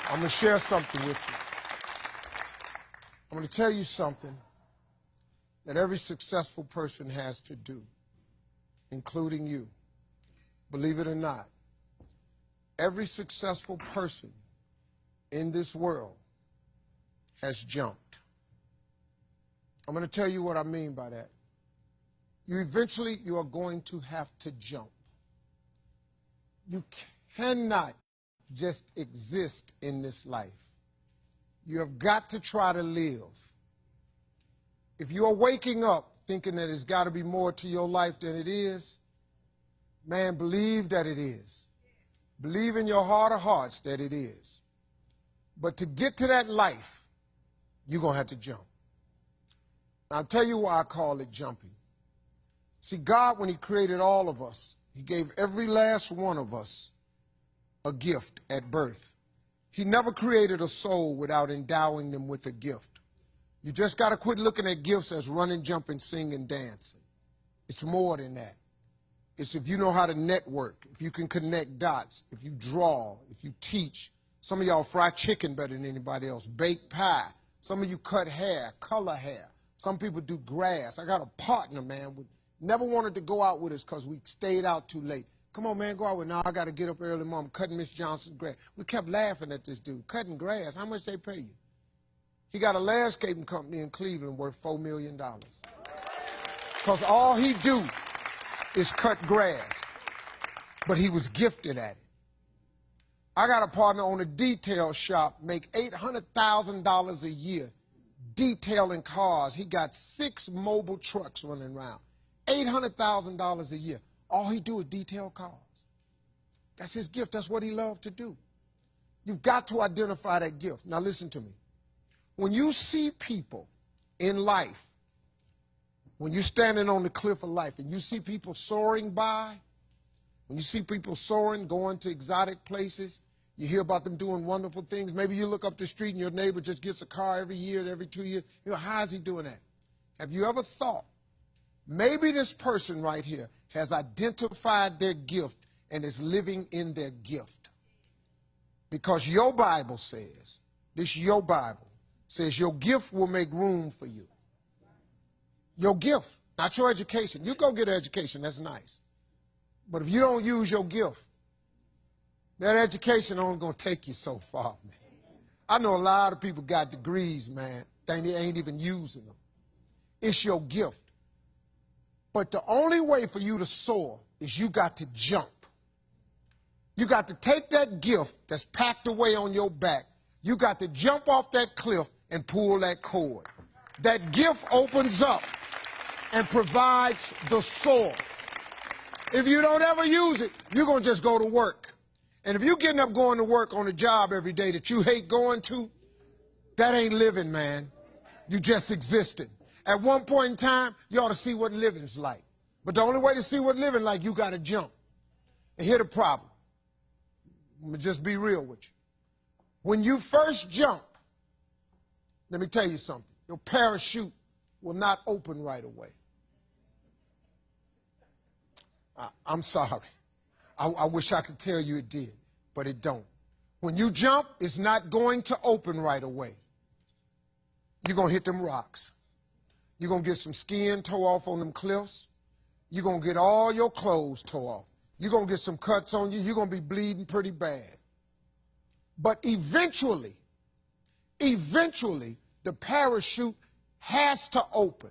I'm going to share something with you. I'm going to tell you something that every successful person has to do, including you. Believe it or not, every successful person in this world has jumped. I'm going to tell you what I mean by that. You are going to have to jump. You cannot just exist in this life. You have got to try to live. If you are waking up thinking that there's got to be more to your life than it is, man, believe that it is. Believe in your heart of hearts that it is. But to get to that life, you're going to have to jump. I'll tell you why I call it jumping. See, God, when he created all of us, he gave every last one of us a gift at birth. He never created a soul without endowing them with a gift. You just got to quit looking at gifts as running, jumping, singing, dancing. It's more than that. It's if you know how to network, if you can connect dots, if you draw, if you teach. Some of y'all fry chicken better than anybody else, bake pie. Some of you cut hair, color hair. Some people do grass. I got a partner, man, never wanted to go out with us because we stayed out too late. Come on, man, go out with. Now I got to get up early, Mom, cutting Miss Johnson's grass. We kept laughing at this dude, cutting grass. How much they pay you? He got a landscaping company in Cleveland worth $4 million. Because all he do is cut grass. But he was gifted at it. I got a partner on a detail shop, make $800,000 a year detailing cars. He got 6 mobile trucks running around. $800,000 a year. All he do is detail cars. That's his gift. That's what he loved to do. You've got to identify that gift. Now listen to me. When you see people in life, when you're standing on the cliff of life and you see people soaring by, when you see people soaring, going to exotic places, you hear about them doing wonderful things. Maybe you look up the street and your neighbor just gets a car every year, every 2 years. You know, how is he doing that? Have you ever thought, maybe this person right here has identified their gift and is living in their gift? Because your Bible says, your Bible says your gift will make room for you. Your gift, not your education. You go get an education, that's nice. But if you don't use your gift, that education only going to take you so far, man. I know a lot of people got degrees, man. They ain't even using them. It's your gift. But the only way for you to soar is you got to jump. You got to take that gift that's packed away on your back. You got to jump off that cliff and pull that cord. That gift opens up and provides the soar. If you don't ever use it, you're going to just go to work. And if you're getting up going to work on a job every day that you hate going to, that ain't living, man. You just existed. At one point in time, you ought to see what living's like. But the only way to see what living like, you got to jump. And here's the problem. I'm going to just be real with you. When you first jump, let me tell you something. Your parachute will not open right away. I'm sorry. I wish I could tell you it did, but it don't. When you jump, it's not going to open right away. You're going to hit them rocks. You're going to get some skin tore off on them cliffs. You're going to get all your clothes tore off. You're going to get some cuts on you. You're going to be bleeding pretty bad. But eventually, the parachute has to open.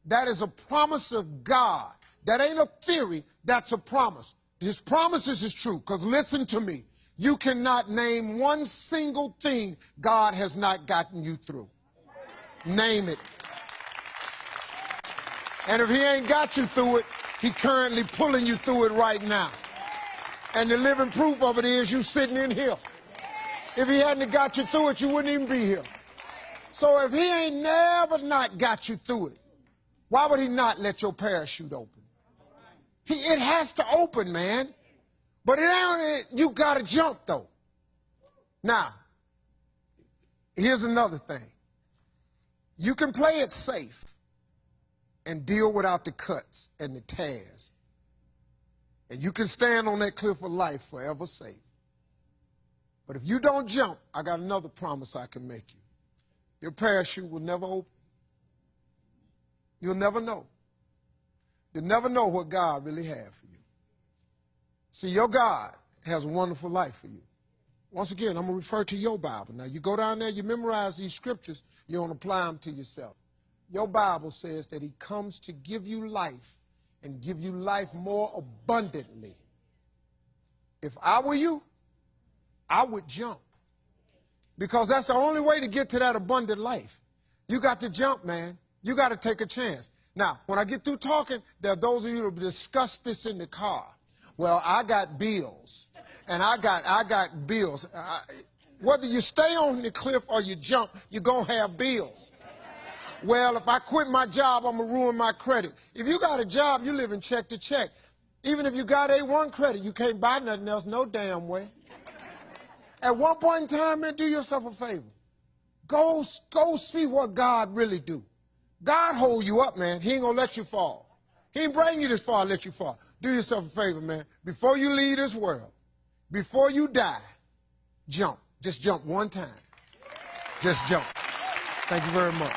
That is a promise of God. That ain't a theory, that's a promise. His promises is true, because listen to me. You cannot name one single thing God has not gotten you through. Name it. And if he ain't got you through it, he currently pulling you through it right now. And the living proof of it is you sitting in here. If he hadn't got you through it, you wouldn't even be here. So if he ain't never not got you through it, why would he not let your parachute open? It has to open, man. But you got to jump, though. Now, here's another thing. You can play it safe and deal without the cuts and the tears. And you can stand on that cliff of life forever safe. But if you don't jump, I got another promise I can make you. Your parachute will never open. You'll never know. You'll never know what God really has for you. See, your God has a wonderful life for you. Once again, I'm going to refer to your Bible. Now, you go down there, you memorize these scriptures, you don't apply them to yourself. Your Bible says that he comes to give you life and give you life more abundantly. If I were you, I would jump. Because that's the only way to get to that abundant life. You got to jump, man. You got to take a chance. Now, when I get through talking, there are those of you who discuss this in the car. Well, I got bills, and I got bills. Whether you stay on the cliff or you jump, you're going to have bills. Well, if I quit my job, I'm going to ruin my credit. If you got a job, you live in check to check. Even if you got A1 credit, you can't buy nothing else no damn way. At one point in time, man, do yourself a favor. Go see what God really do. God hold you up, man. He ain't going to let you fall. He ain't bring you this far to let you fall. Do yourself a favor, man. Before you leave this world, before you die, jump. Just jump one time. Just jump. Thank you very much.